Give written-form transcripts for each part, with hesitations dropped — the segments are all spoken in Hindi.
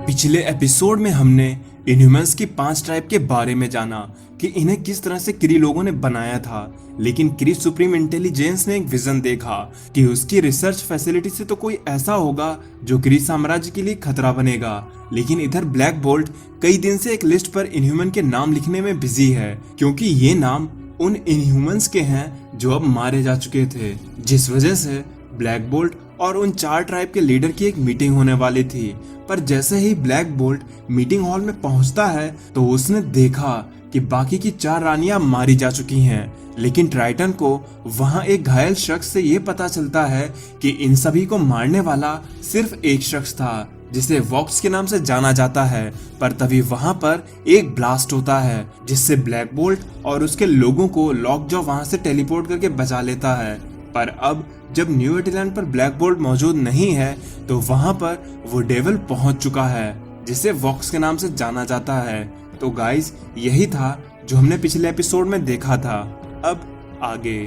पिछले एपिसोड में हमने इनह्यूमंस की 5 टाइप के बारे में जाना कि इन्हें किस तरह से क्री लोगों ने बनाया था। लेकिन क्री सुप्रीम इंटेलिजेंस ने एक विजन देखा कि उसकी रिसर्च फैसिलिटी से तो कोई ऐसा होगा जो क्री साम्राज्य के लिए खतरा बनेगा। लेकिन इधर ब्लैक बोल्ट कई दिन से एक लिस्ट पर इनह्यूमन के नाम लिखने में बिजी है, क्योंकि ये नाम उन इनह्यूमंस के हैं जो अब मारे जा चुके थे। जिस वजह से ब्लैक बोल्ट और उन 4 ट्राइब के लीडर की एक मीटिंग होने वाली थी। पर जैसे ही ब्लैक बोल्ट मीटिंग हॉल में पहुंचता है तो उसने देखा कि बाकी की 4 रानियां मारी जा चुकी हैं। लेकिन ट्राइटन को वहां एक घायल शख्स से ये पता चलता है कि इन सभी को मारने वाला सिर्फ एक शख्स था, जिसे वॉक्स के नाम से जाना जाता है। पर तभी वहां पर एक ब्लास्ट होता है जिससे ब्लैक बोल्ट और उसके लोगों को लॉकजॉ वहां से टेलीपोर्ट करके बचा लेता है। पर अब जब न्यू एटीलैंड पर ब्लैक बोल्ट मौजूद नहीं है तो वहां पर वो डेविल पहुंच चुका है, जिसे वॉक्स के नाम से जाना जाता है। तो गाइस, यही था जो हमने पिछले एपिसोड में देखा था। अब आगे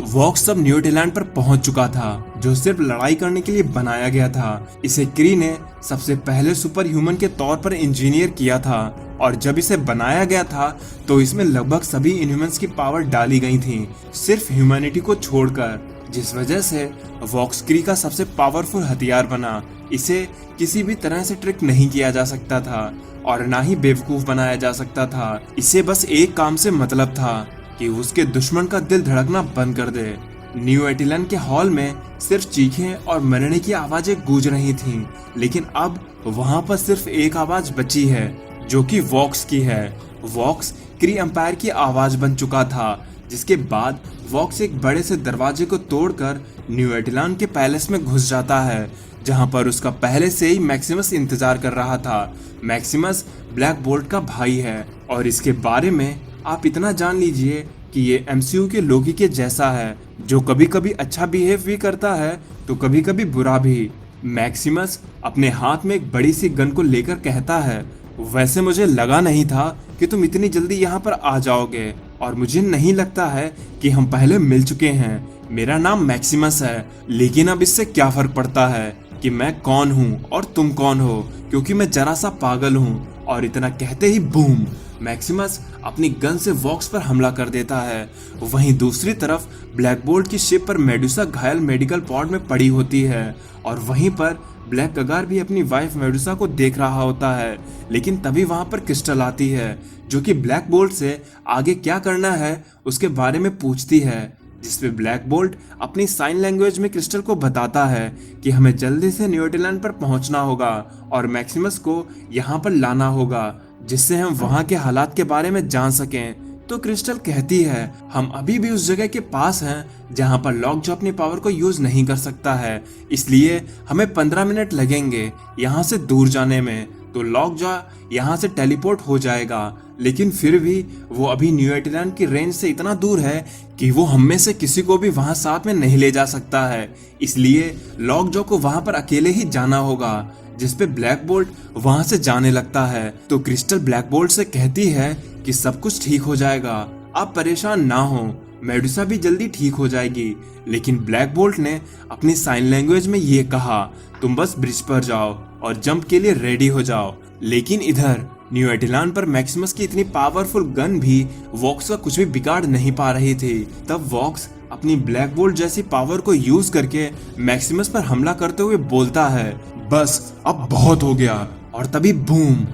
वॉक्स अब न्यू एटीलैंड पर पहुंच चुका था, जो सिर्फ लड़ाई करने के लिए बनाया गया था। इसे क्री ने सबसे पहले सुपर ह्यूमन के तौर पर इंजीनियर किया था, और जब इसे बनाया गया था तो इसमें लगभग सभी इनह्यूमंस की पावर डाली गई थी, सिर्फ ह्यूमैनिटी को छोड़कर। जिस वजह से वॉक्स क्री का सबसे पावरफुल हथियार बना। इसे किसी भी तरह से ट्रिक नहीं किया जा सकता था और ना ही बेवकूफ बनाया जा सकता था। इसे बस एक काम से मतलब था कि उसके दुश्मन का दिल धड़कना बंद कर दे। न्यू एटीलैंड के हॉल में सिर्फ चीखें और मरने की आवाजें गूंज रही थीं, लेकिन अब वहां पर सिर्फ एक आवाज बची है, जो कि वॉक्स की है। वॉक्स क्री एम्पायर की आवाज बन चुका था, जिसके बाद वॉक्स एक बड़े से दरवाजे को तोड़कर न्यू एटीलैंड के पैलेस में घुस जाता है, जहां पर उसका पहले से ही मैक्सिमस इंतजार कर रहा था। मैक्सिमस ब्लैक बोल्ट का भाई है, और इसके बारे में आप इतना जान लीजिए कि ये एमसीयू के लोकी के जैसा है, जो कभी कभी अच्छा बिहेव भी करता है तो कभी कभी बुरा भी। मैक्सिमस अपने हाथ में एक बड़ी सी गन को लेकर कहता है, वैसे मुझे लगा नहीं था कि तुम इतनी जल्दी यहाँ पर आ जाओगे, और मुझे नहीं लगता है कि हम पहले मिल चुके हैं। मेरा नाम मैक्सिमस है, लेकिन अब इससे क्या फर्क पड़ता है कि मैं कौन हूँ और तुम कौन हो, क्योंकि मैं जरा सा पागल हूँ। और इतना कहते ही बूम, मैक्सिमस अपनी गन से वॉक्स पर हमला कर देता है। वहीं दूसरी तरफ ब्लैक बोल्ट की शिप पर मेडुसा घायल मेडिकल पॉड में पड़ी होती है, और वहीं पर ब्लैक गगार भी अपनी वाइफ मेडुसा को देख रहा होता है। लेकिन तभी वहां पर क्रिस्टल आती है, जो कि ब्लैक बोल्ट से आगे क्या करना है उसके बारे में पूछती है, जिसपे ब्लैक बोल्ट अपनी साइन लैंग्वेज में क्रिस्टल को बताता है कि हमें जल्दी से न्यू एटीलैंड पर पहुंचना होगा और मैक्सिमस को यहाँ पर लाना होगा, जिससे हम वहाँ के हालात के बारे में जान सकें। तो क्रिस्टल कहती है, हम अभी भी उस जगह के पास हैं जहाँ पर लॉकजॉ अपनी पावर को यूज नहीं कर सकता है, इसलिए हमें 15 मिनट लगेंगे यहाँ से दूर जाने में। तो लॉकजॉ यहाँ से टेलीपोर्ट हो जाएगा, लेकिन फिर भी वो अभी न्यू एटीलैंड की रेंज से इतना दूर है कि वो हम में से किसी को भी वहाँ साथ में नहीं ले जा सकता है। इसलिए लॉकजॉ को वहाँ पर अकेले ही जाना होगा, जिसपे ब्लैक बोल्ट वहां से जाने लगता है। तो क्रिस्टल ब्लैक बोल्ट से कहती है कि सब कुछ ठीक हो जाएगा, आप परेशान ना हो, मेडुसा भी जल्दी ठीक हो जाएगी। लेकिन ब्लैक बोल्ट ने अपनी साइन लैंग्वेज में ये कहा, तुम बस ब्रिज पर जाओ और जंप के लिए रेडी हो जाओ। लेकिन इधर न्यू एटीलैंड पर मैक्सिमस की इतनी पावरफुल गन भी वॉक्स का कुछ भी बिगाड़ नहीं पा रही थी। तब वॉक्स अपनी ब्लैक बोल्ट जैसी पावर को यूज करके मैक्सिमस पर हमला करते हुए बोलता है, बस अब बहुत हो गया। और तभी बूम,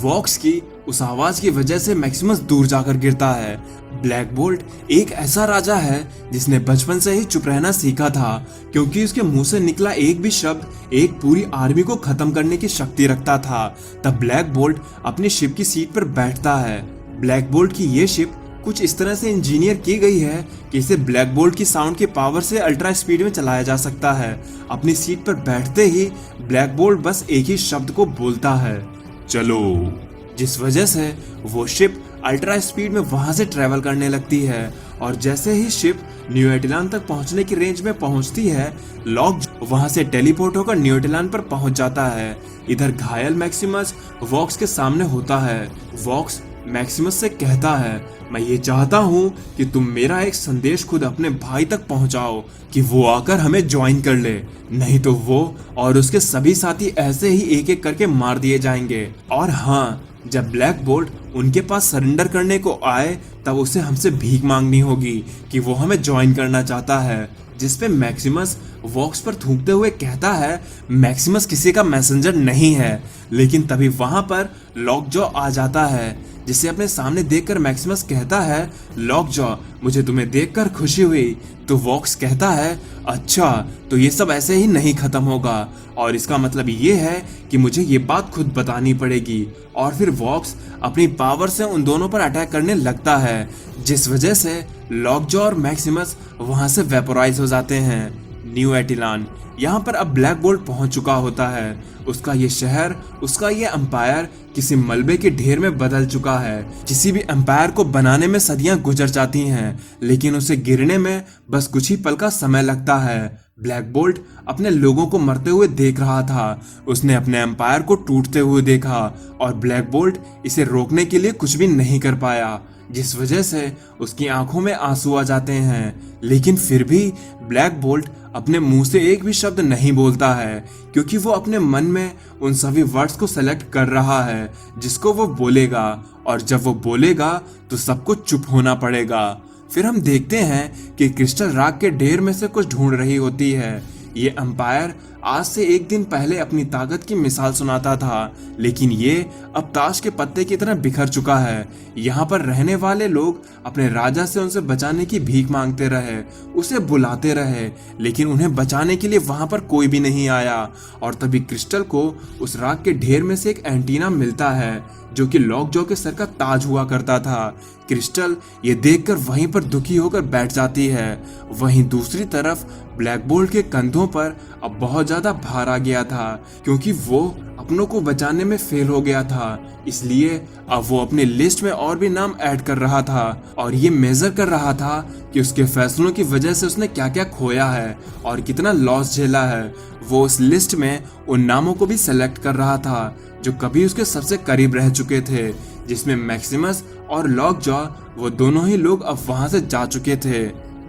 वॉक्स की उस आवाज की वजह से मैक्सिमस दूर जाकर गिरता है। ब्लैक बोल्ट एक ऐसा राजा है जिसने बचपन से ही चुप रहना सीखा था, क्योंकि उसके मुंह से निकला एक भी शब्द एक पूरी आर्मी को खत्म करने की शक्ति रखता था। तब ब्लैक बोल्ट अपनी शिप की सीट पर बैठता है। ब्लैक बोल्ट की ये शिप कुछ इस तरह से इंजीनियर की गई है कि इसे ब्लैक बोल्ट की साउंड की पावर से अल्ट्रा स्पीड में चलाया जा सकता है। अपनी सीट पर बैठते ही ब्लैक बोल्ट बस एक ही शब्द को बोलता है, चलो, जिस वजह से वो शिप अल्ट्रा स्पीड में वहां से ट्रेवल करने लगती है। और जैसे ही शिप न्यू एटीलैंड तक पहुंचने की रेंज में पहुंचती है, लॉक वहां से टेलीपोर्ट होकर न्यू एटीलैंड पर पहुंच जाता है। इधर घायल मैक्सिमस वॉक्स के सामने होता है। वॉक्स मैक्सिमस से कहता है, मैं ये चाहता हूँ कि तुम मेरा एक संदेश खुद अपने भाई तक पहुँचाओ कि वो आकर हमें ज्वाइन कर ले, नहीं तो वो और उसके सभी साथी ऐसे ही एक एक करके मार दिए जाएंगे। और हाँ, जब ब्लैक बोल्ट उनके पास सरेंडर करने को आए तब उसे हमसे भीख मांगनी होगी कि वो हमें ज्वाइन करना चाहता है। जिसपे मैक्सिमस वॉक्स पर थूकते हुए कहता है, मैक्सिमस किसी का मैसेंजर नहीं है। लेकिन तभी वहां पर लॉकजॉ आ जाता है, जिसे अपने सामने देखकर मैक्सिमस कहता है, लॉकजॉ मुझे तुम्हें देखकर खुशी हुई। तो वॉक्स कहता है, अच्छा तो ये सब ऐसे ही नहीं खत्म होगा, और इसका मतलब ये है कि मुझे ये बात खुद बतानी पड़ेगी। और फिर वॉक्स अपनी पावर से उन दोनों पर अटैक करने लगता है, जिस वजह से लॉकजॉ और मैक्सिमस वहां से वेपोराइज हो जाते हैं। न्यू एटिलान यहाँ पर अब ब्लैक बोल्ट पहुंच चुका होता है। उसका ये शहर, उसका ये एम्पायर किसी मलबे के ढेर में बदल चुका है। किसी भी एम्पायर को बनाने में सदियां गुजर जाती हैं, लेकिन उसे गिरने में बस कुछ ही पल का समय लगता है। ब्लैक बोल्ट अपने लोगों को मरते हुए देख रहा था। उसने अपने एम्पायर को टूटते हुए देखा और ब्लैक बोल्ट इसे रोकने के लिए कुछ भी नहीं कर पाया, जिस वजह से उसकी आंखों में आंसू आ जाते हैं। लेकिन फिर भी ब्लैक बोल्ट अपने मुंह से एक भी शब्द नहीं बोलता है, क्योंकि वो अपने मन में उन सभी वर्ड्स को सेलेक्ट कर रहा है जिसको वो बोलेगा, और जब वो बोलेगा तो सबको चुप होना पड़ेगा। फिर हम देखते हैं कि क्रिस्टल राग के ढेर में से कुछ ढूंढ रही होती है। ये एम्पायर आज से एक दिन पहले अपनी ताकत की मिसाल सुनाता था, लेकिन ये अब ताश के पत्ते की तरह बिखर चुका है। यहाँ पर रहने वाले लोग अपने राजा से उनसे बचाने की भीख मांगते रहे, उसे बुलाते रहे, लेकिन उन्हें बचाने के लिए वहां पर कोई भी नहीं आया। और तभी क्रिस्टल को उस राग के ढेर में से एक एंटीना मिलता है, जो कि लॉकजॉ के सर का ताज हुआ करता था। क्रिस्टल ये देखकर वहीं पर दुखी होकर बैठ जाती है। वहीं दूसरी तरफ ब्लैक बोल्ट के कंधों पर अब बहुत ज्यादा भार आ गया था, क्योंकि वो अपनों को बचाने में फेल हो गया था। इसलिए अब वो अपनी लिस्ट में और भी नाम ऐड कर रहा था और ये मेजर कर रहा था कि उसके फैसलों की वजह से उसने क्या क्या खोया है और कितना लॉस झेला है। वो उस लिस्ट में उन नामों को भी सेलेक्ट कर रहा था जो कभी उसके सबसे करीब रह चुके थे, जिसमें मैक्सिमस और लॉकजॉ, वो दोनों ही लोग अब वहां से जा चुके थे।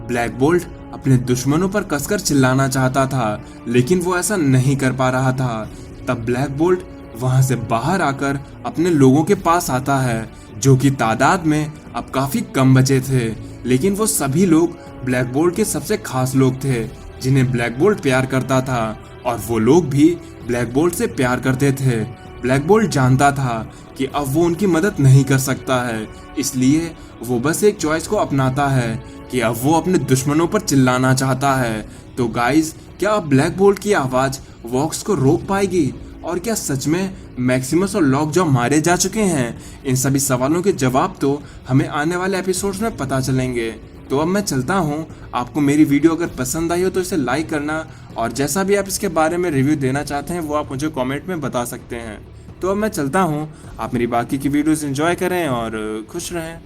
ब्लैक बोल्ट अपने दुश्मनों पर कसकर चिल्लाना चाहता था, लेकिन वो ऐसा नहीं कर पा रहा था। तब ब्लैक बोल्ट वहां से बाहर आकर अपने लोगों के पास आता है, जो कि तादाद में अब काफी कम बचे थे, लेकिन वो सभी लोग ब्लैक बोल्ट के सबसे खास लोग थे जिन्हें ब्लैक बोल्ट प्यार करता था, और वो लोग भी ब्लैक बोल्ट से प्यार करते थे। ब्लैक बोल्ट जानता था कि अब वो उनकी मदद नहीं कर सकता है, इसलिए वो बस एक चॉइस को अपनाता है कि अब वो अपने दुश्मनों पर चिल्लाना चाहता है। तो गाइस, क्या अब ब्लैक बोल्ट की आवाज वॉक्स को रोक पाएगी, और क्या सच में मैक्सिमस और लॉकजॉ मारे जा चुके हैं? इन सभी सवालों के जवाब तो हमें आने वाले एपिसोड्स में पता चलेंगे। तो अब मैं चलता हूँ। आपको मेरी वीडियो अगर पसंद आई हो तो इसे लाइक करना, और जैसा भी आप इसके बारे में रिव्यू देना चाहते हैं वो आप मुझे कमेंट में बता सकते हैं। तो अब मैं चलता हूँ। आप मेरी बाकी की वीडियोस एंजॉय करें और खुश रहें।